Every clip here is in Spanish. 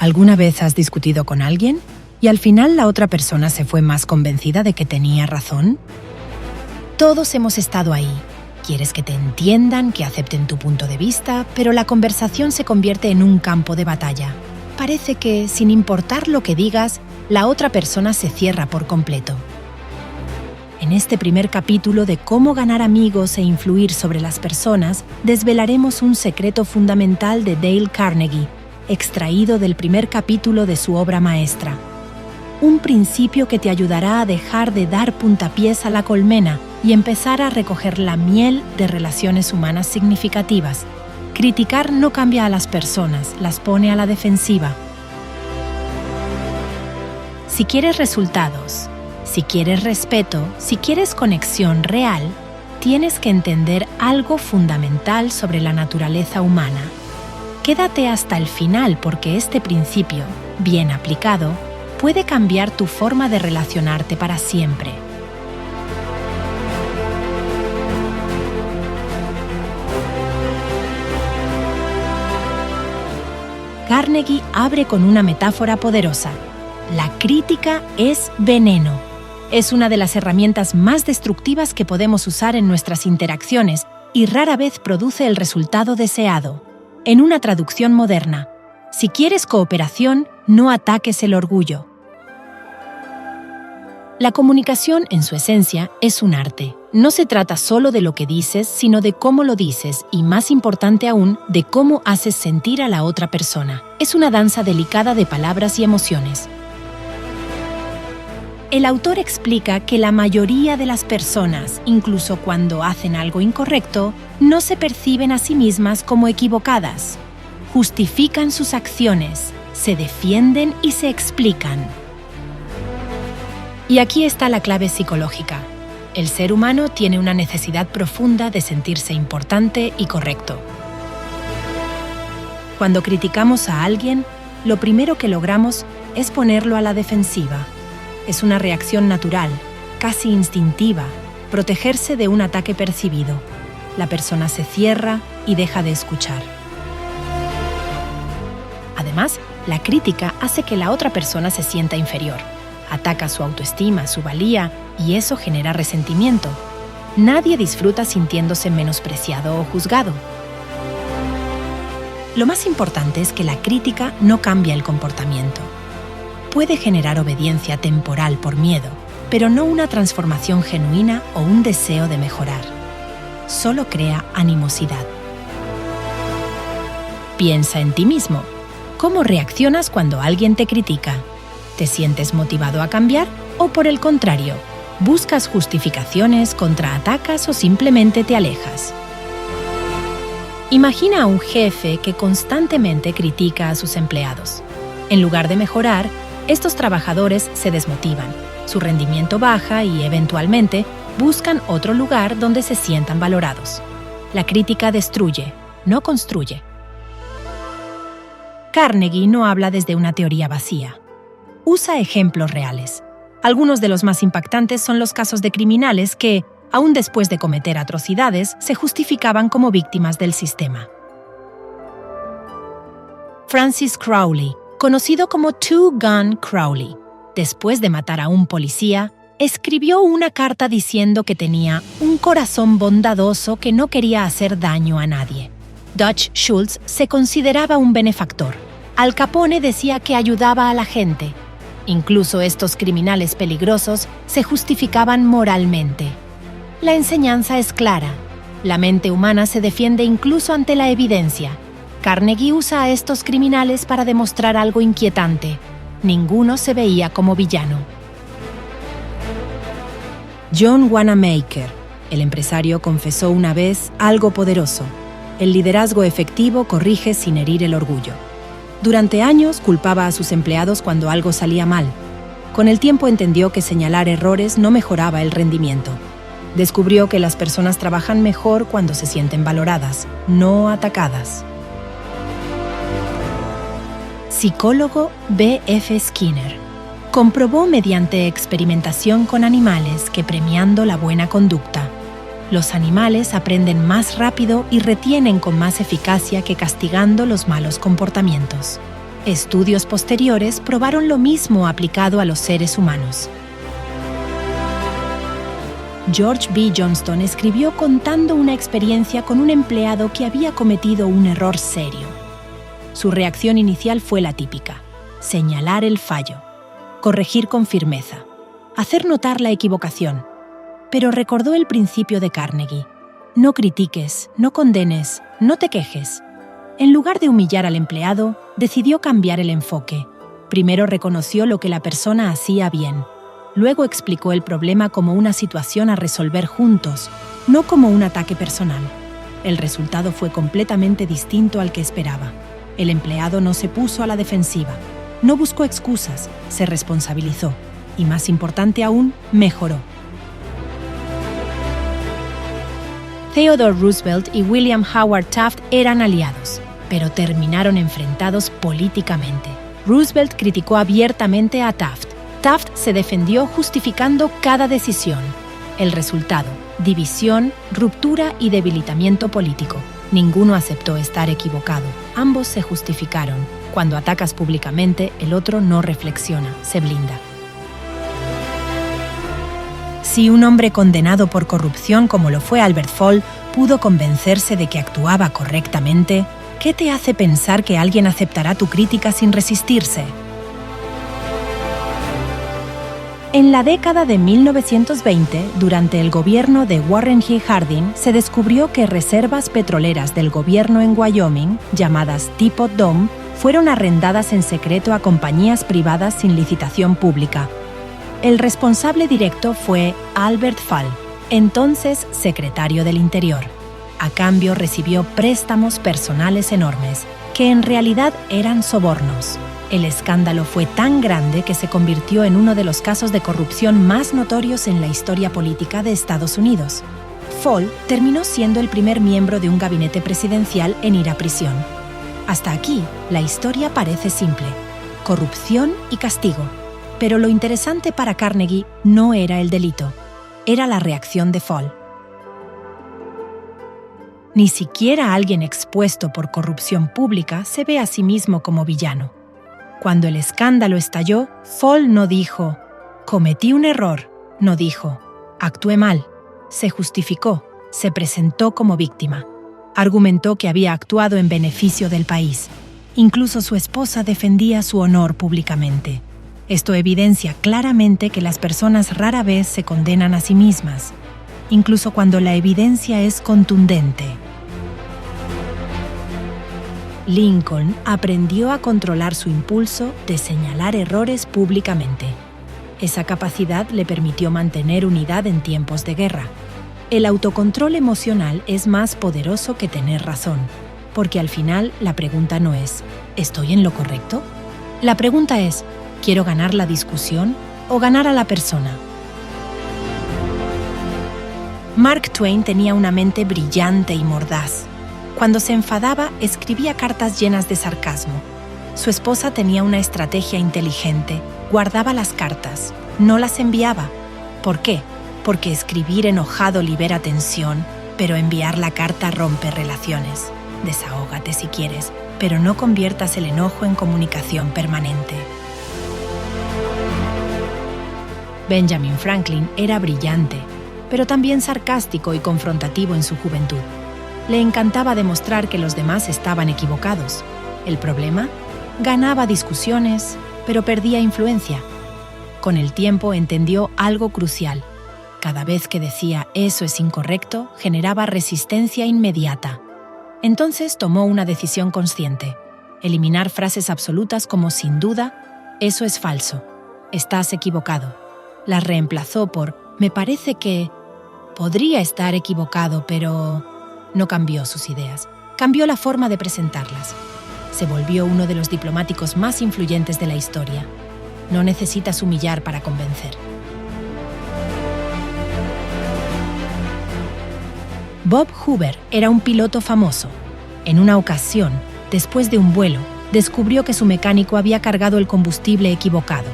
¿Alguna vez has discutido con alguien y al final la otra persona se fue más convencida de que tenía razón? Todos hemos estado ahí. Quieres que te entiendan, que acepten tu punto de vista, pero la conversación se convierte en un campo de batalla. Parece que, sin importar lo que digas, la otra persona se cierra por completo. En este primer capítulo de cómo ganar amigos e influir sobre las personas, desvelaremos un secreto fundamental de Dale Carnegie, extraído del primer capítulo de su obra maestra. Un principio que te ayudará a dejar de dar puntapiés a la colmena y empezar a recoger la miel de relaciones humanas significativas. Criticar no cambia a las personas, las pone a la defensiva. Si quieres resultados, si quieres respeto, si quieres conexión real, tienes que entender algo fundamental sobre la naturaleza humana. Quédate hasta el final porque este principio, bien aplicado, puede cambiar tu forma de relacionarte para siempre. Carnegie abre con una metáfora poderosa. La crítica es veneno. Es una de las herramientas más destructivas que podemos usar en nuestras interacciones y rara vez produce el resultado deseado. En una traducción moderna, si quieres cooperación, no ataques el orgullo. La comunicación, en su esencia, es un arte. No se trata solo de lo que dices, sino de cómo lo dices y, más importante aún, de cómo haces sentir a la otra persona. Es una danza delicada de palabras y emociones. El autor explica que la mayoría de las personas, incluso cuando hacen algo incorrecto, no se perciben a sí mismas como equivocadas. Justifican sus acciones, se defienden y se explican. Y aquí está la clave psicológica. El ser humano tiene una necesidad profunda de sentirse importante y correcto. Cuando criticamos a alguien, lo primero que logramos es ponerlo a la defensiva. Es una reacción natural, casi instintiva, protegerse de un ataque percibido. La persona se cierra y deja de escuchar. Además, la crítica hace que la otra persona se sienta inferior. Ataca su autoestima, su valía, y eso genera resentimiento. Nadie disfruta sintiéndose menospreciado o juzgado. Lo más importante es que la crítica no cambia el comportamiento. Puede generar obediencia temporal por miedo, pero no una transformación genuina o un deseo de mejorar. Solo crea animosidad. Piensa en ti mismo. ¿Cómo reaccionas cuando alguien te critica? ¿Te sientes motivado a cambiar o, por el contrario, buscas justificaciones, contraatacas o simplemente te alejas? Imagina a un jefe que constantemente critica a sus empleados. En lugar de mejorar, estos trabajadores se desmotivan, su rendimiento baja y, eventualmente, buscan otro lugar donde se sientan valorados. La crítica destruye, no construye. Carnegie no habla desde una teoría vacía. Usa ejemplos reales. Algunos de los más impactantes son los casos de criminales que, aún después de cometer atrocidades, se justificaban como víctimas del sistema. Francis Crowley, conocido como Two Gun Crowley, después de matar a un policía, escribió una carta diciendo que tenía un corazón bondadoso que no quería hacer daño a nadie. Dutch Schultz se consideraba un benefactor. Al Capone decía que ayudaba a la gente. Incluso estos criminales peligrosos se justificaban moralmente. La enseñanza es clara. La mente humana se defiende incluso ante la evidencia. Carnegie usa a estos criminales para demostrar algo inquietante. Ninguno se veía como villano. John Wanamaker, el empresario, confesó una vez algo poderoso. El liderazgo efectivo corrige sin herir el orgullo. Durante años culpaba a sus empleados cuando algo salía mal. Con el tiempo entendió que señalar errores no mejoraba el rendimiento. Descubrió que las personas trabajan mejor cuando se sienten valoradas, no atacadas. Psicólogo B.F. Skinner comprobó mediante experimentación con animales que premiando la buena conducta, los animales aprenden más rápido y retienen con más eficacia que castigando los malos comportamientos. Estudios posteriores probaron lo mismo aplicado a los seres humanos. George B. Johnston escribió contando una experiencia con un empleado que había cometido un error serio. Su reacción inicial fue la típica: señalar el fallo, corregir con firmeza, hacer notar la equivocación. Pero recordó el principio de Carnegie: no critiques, no condenes, no te quejes. En lugar de humillar al empleado, decidió cambiar el enfoque. Primero reconoció lo que la persona hacía bien. Luego explicó el problema como una situación a resolver juntos, no como un ataque personal. El resultado fue completamente distinto al que esperaba. El empleado no se puso a la defensiva, no buscó excusas, se responsabilizó y, más importante aún, mejoró. Theodore Roosevelt y William Howard Taft eran aliados, pero terminaron enfrentados políticamente. Roosevelt criticó abiertamente a Taft. Taft se defendió justificando cada decisión. El resultado: división, ruptura y debilitamiento político. Ninguno aceptó estar equivocado. Ambos se justificaron. Cuando atacas públicamente, el otro no reflexiona, se blinda. Si un hombre condenado por corrupción como lo fue Albert Fall pudo convencerse de que actuaba correctamente, ¿qué te hace pensar que alguien aceptará tu crítica sin resistirse? En la década de 1920, durante el gobierno de Warren G. Harding, se descubrió que reservas petroleras del gobierno en Wyoming, llamadas Teapot Dome, fueron arrendadas en secreto a compañías privadas sin licitación pública. El responsable directo fue Albert Fall, entonces secretario del Interior. A cambio recibió préstamos personales enormes, que en realidad eran sobornos. El escándalo fue tan grande que se convirtió en uno de los casos de corrupción más notorios en la historia política de Estados Unidos. Fall terminó siendo el primer miembro de un gabinete presidencial en ir a prisión. Hasta aquí, la historia parece simple: corrupción y castigo. Pero lo interesante para Carnegie no era el delito, era la reacción de Fall. Ni siquiera alguien expuesto por corrupción pública se ve a sí mismo como villano. Cuando el escándalo estalló, Fall no dijo: cometí un error. No dijo: actué mal. Se justificó, se presentó como víctima. Argumentó que había actuado en beneficio del país. Incluso su esposa defendía su honor públicamente. Esto evidencia claramente que las personas rara vez se condenan a sí mismas, incluso cuando la evidencia es contundente. Lincoln aprendió a controlar su impulso de señalar errores públicamente. Esa capacidad le permitió mantener unidad en tiempos de guerra. El autocontrol emocional es más poderoso que tener razón, porque al final la pregunta no es ¿estoy en lo correcto? La pregunta es ¿quiero ganar la discusión o ganar a la persona? Mark Twain tenía una mente brillante y mordaz. Cuando se enfadaba, escribía cartas llenas de sarcasmo. Su esposa tenía una estrategia inteligente. Guardaba las cartas, no las enviaba. ¿Por qué? Porque escribir enojado libera tensión, pero enviar la carta rompe relaciones. Desahógate si quieres, pero no conviertas el enojo en comunicación permanente. Benjamin Franklin era brillante, pero también sarcástico y confrontativo en su juventud. Le encantaba demostrar que los demás estaban equivocados. ¿El problema? Ganaba discusiones, pero perdía influencia. Con el tiempo entendió algo crucial. Cada vez que decía «eso es incorrecto», generaba resistencia inmediata. Entonces tomó una decisión consciente: eliminar frases absolutas como «sin duda», «eso es falso», «estás equivocado». Las reemplazó por «me parece que», «podría estar equivocado, pero…». No cambió sus ideas, cambió la forma de presentarlas. Se volvió uno de los diplomáticos más influyentes de la historia. No necesitas humillar para convencer. Bob Hoover era un piloto famoso. En una ocasión, después de un vuelo, descubrió que su mecánico había cargado el combustible equivocado.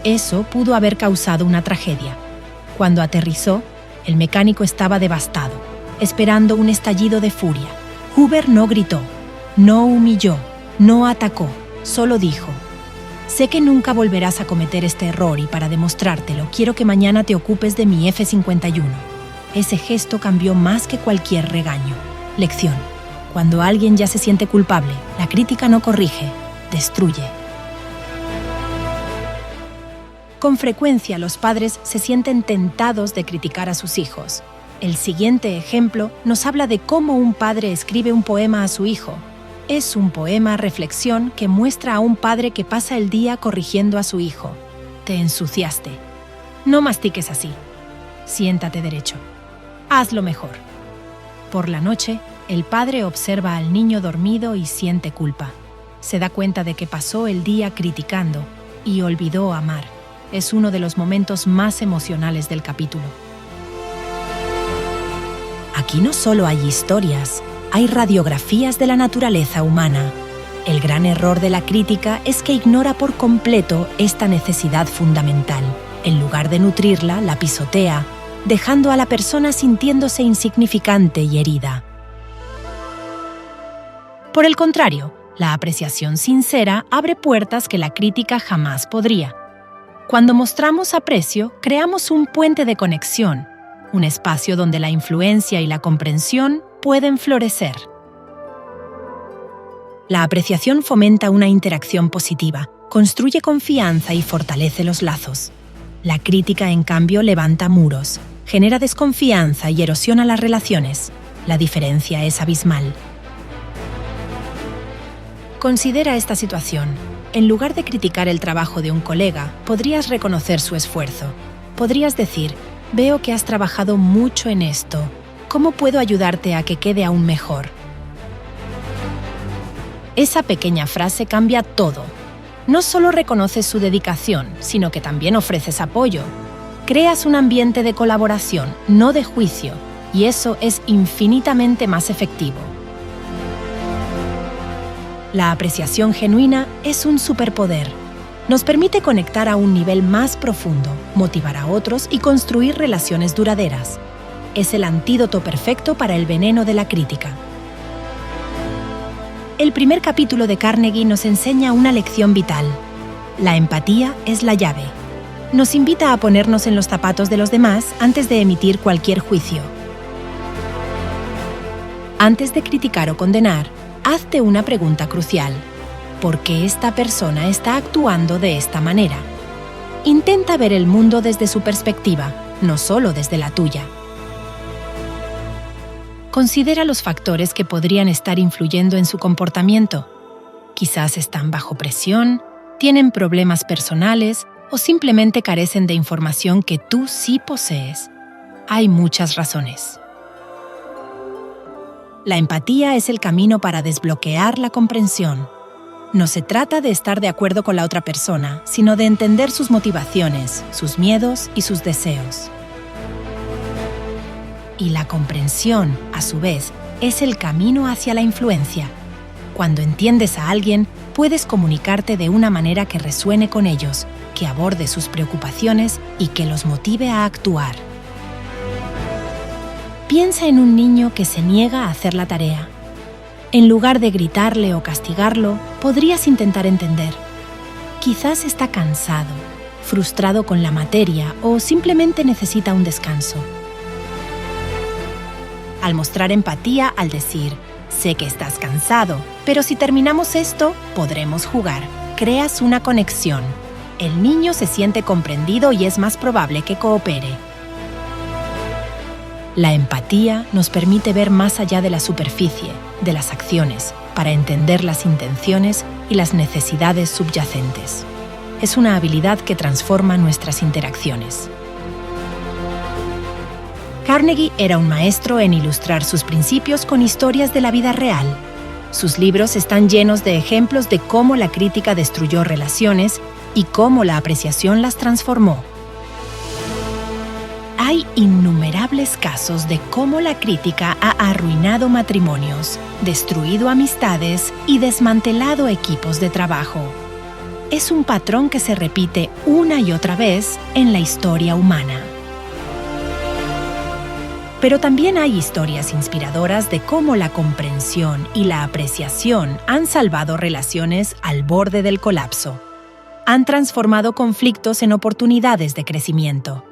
Eso pudo haber causado una tragedia. Cuando aterrizó, el mecánico estaba devastado, esperando un estallido de furia. Hoover no gritó, no humilló, no atacó. solo dijo: «Sé que nunca volverás a cometer este error y para demostrártelo quiero que mañana te ocupes de mi F-51». Ese gesto cambió más que cualquier regaño. Lección: cuando alguien ya se siente culpable, la crítica no corrige, destruye. Con frecuencia los padres se sienten tentados de criticar a sus hijos. El siguiente ejemplo nos habla de cómo un padre escribe un poema a su hijo. Es un poema reflexión que muestra a un padre que pasa el día corrigiendo a su hijo. Te ensuciaste. No mastiques así. Siéntate derecho. Hazlo mejor. Por la noche, el padre observa al niño dormido y siente culpa. Se da cuenta de que pasó el día criticando y olvidó amar. Es uno de los momentos más emocionales del capítulo. Aquí no solo hay historias, hay radiografías de la naturaleza humana. El gran error de la crítica es que ignora por completo esta necesidad fundamental. En lugar de nutrirla, la pisotea, dejando a la persona sintiéndose insignificante y herida. Por el contrario, la apreciación sincera abre puertas que la crítica jamás podría. Cuando mostramos aprecio, creamos un puente de conexión, un espacio donde la influencia y la comprensión pueden florecer. La apreciación fomenta una interacción positiva, construye confianza y fortalece los lazos. La crítica, en cambio, levanta muros, genera desconfianza y erosiona las relaciones. La diferencia es abismal. Considera esta situación. En lugar de criticar el trabajo de un colega, podrías reconocer su esfuerzo. Podrías decir: «Veo que has trabajado mucho en esto. ¿Cómo puedo ayudarte a que quede aún mejor?». Esa pequeña frase cambia todo. No solo reconoces su dedicación, sino que también ofreces apoyo. Creas un ambiente de colaboración, no de juicio, y eso es infinitamente más efectivo. La apreciación genuina es un superpoder. Nos permite conectar a un nivel más profundo, motivar a otros y construir relaciones duraderas. Es el antídoto perfecto para el veneno de la crítica. El primer capítulo de Carnegie nos enseña una lección vital. La empatía es la llave. Nos invita a ponernos en los zapatos de los demás antes de emitir cualquier juicio. Antes de criticar o condenar, hazte una pregunta crucial. ¿Por qué esta persona está actuando de esta manera? Intenta ver el mundo desde su perspectiva, no solo desde la tuya. Considera los factores que podrían estar influyendo en su comportamiento. Quizás están bajo presión, tienen problemas personales o simplemente carecen de información que tú sí posees. Hay muchas razones. La empatía es el camino para desbloquear la comprensión. No se trata de estar de acuerdo con la otra persona, sino de entender sus motivaciones, sus miedos y sus deseos. Y la comprensión, a su vez, es el camino hacia la influencia. Cuando entiendes a alguien, puedes comunicarte de una manera que resuene con ellos, que aborde sus preocupaciones y que los motive a actuar. Piensa en un niño que se niega a hacer la tarea. En lugar de gritarle o castigarlo, podrías intentar entender. Quizás está cansado, frustrado con la materia o simplemente necesita un descanso. Al mostrar empatía, al decir: «Sé que estás cansado, pero si terminamos esto, podremos jugar», creas una conexión. El niño se siente comprendido y es más probable que coopere. La empatía nos permite ver más allá de la superficie, de las acciones, para entender las intenciones y las necesidades subyacentes. Es una habilidad que transforma nuestras interacciones. Carnegie era un maestro en ilustrar sus principios con historias de la vida real. Sus libros están llenos de ejemplos de cómo la crítica destruyó relaciones y cómo la apreciación las transformó. Hay innumerables casos de cómo la crítica ha arruinado matrimonios, destruido amistades y desmantelado equipos de trabajo. Es un patrón que se repite una y otra vez en la historia humana. Pero también hay historias inspiradoras de cómo la comprensión y la apreciación han salvado relaciones al borde del colapso. Han transformado conflictos en oportunidades de crecimiento.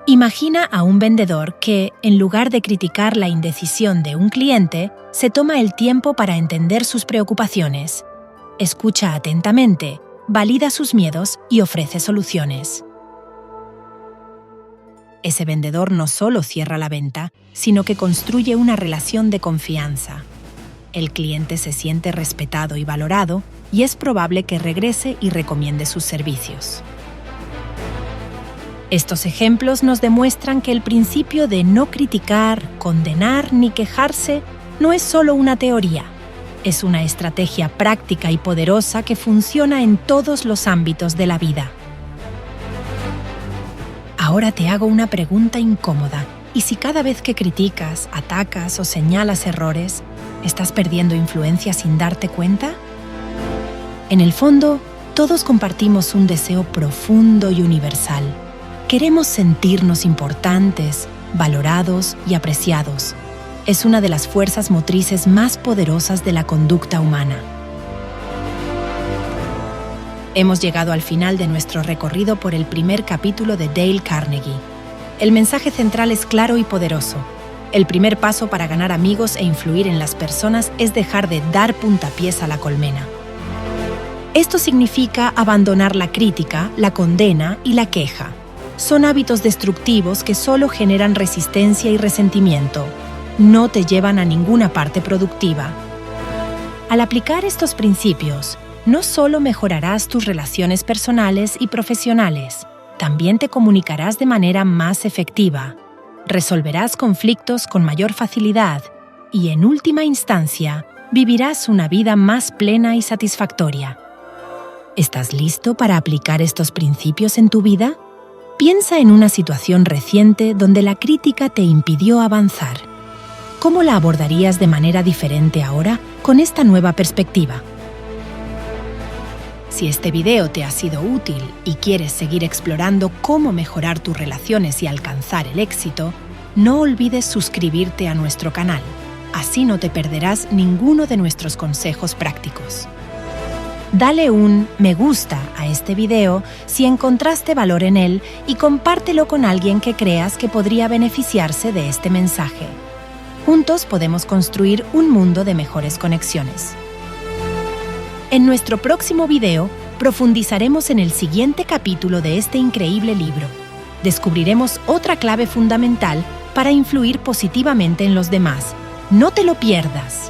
Imagina a un vendedor que, en lugar de criticar la indecisión de un cliente, se toma el tiempo para entender sus preocupaciones, escucha atentamente, valida sus miedos y ofrece soluciones. Ese vendedor no solo cierra la venta, sino que construye una relación de confianza. El cliente se siente respetado y valorado y es probable que regrese y recomiende sus servicios. Estos ejemplos nos demuestran que el principio de no criticar, condenar ni quejarse no es solo una teoría. Es una estrategia práctica y poderosa que funciona en todos los ámbitos de la vida. Ahora te hago una pregunta incómoda. ¿Y si cada vez que criticas, atacas o señalas errores, estás perdiendo influencia sin darte cuenta? En el fondo, todos compartimos un deseo profundo y universal. Queremos sentirnos importantes, valorados y apreciados. Es una de las fuerzas motrices más poderosas de la conducta humana. Hemos llegado al final de nuestro recorrido por el primer capítulo de Dale Carnegie. El mensaje central es claro y poderoso. El primer paso para ganar amigos e influir en las personas es dejar de dar puntapiés a la colmena. Esto significa abandonar la crítica, la condena y la queja. Son hábitos destructivos que solo generan resistencia y resentimiento. No te llevan a ninguna parte productiva. Al aplicar estos principios, no solo mejorarás tus relaciones personales y profesionales, también te comunicarás de manera más efectiva, resolverás conflictos con mayor facilidad y, en última instancia, vivirás una vida más plena y satisfactoria. ¿Estás listo para aplicar estos principios en tu vida? Piensa en una situación reciente donde la crítica te impidió avanzar. ¿Cómo la abordarías de manera diferente ahora con esta nueva perspectiva? Si este video te ha sido útil y quieres seguir explorando cómo mejorar tus relaciones y alcanzar el éxito, no olvides suscribirte a nuestro canal. Así no te perderás ninguno de nuestros consejos prácticos. Dale un me gusta a este video si encontraste valor en él y compártelo con alguien que creas que podría beneficiarse de este mensaje. Juntos podemos construir un mundo de mejores conexiones. En nuestro próximo video, profundizaremos en el siguiente capítulo de este increíble libro. Descubriremos otra clave fundamental para influir positivamente en los demás. ¡No te lo pierdas!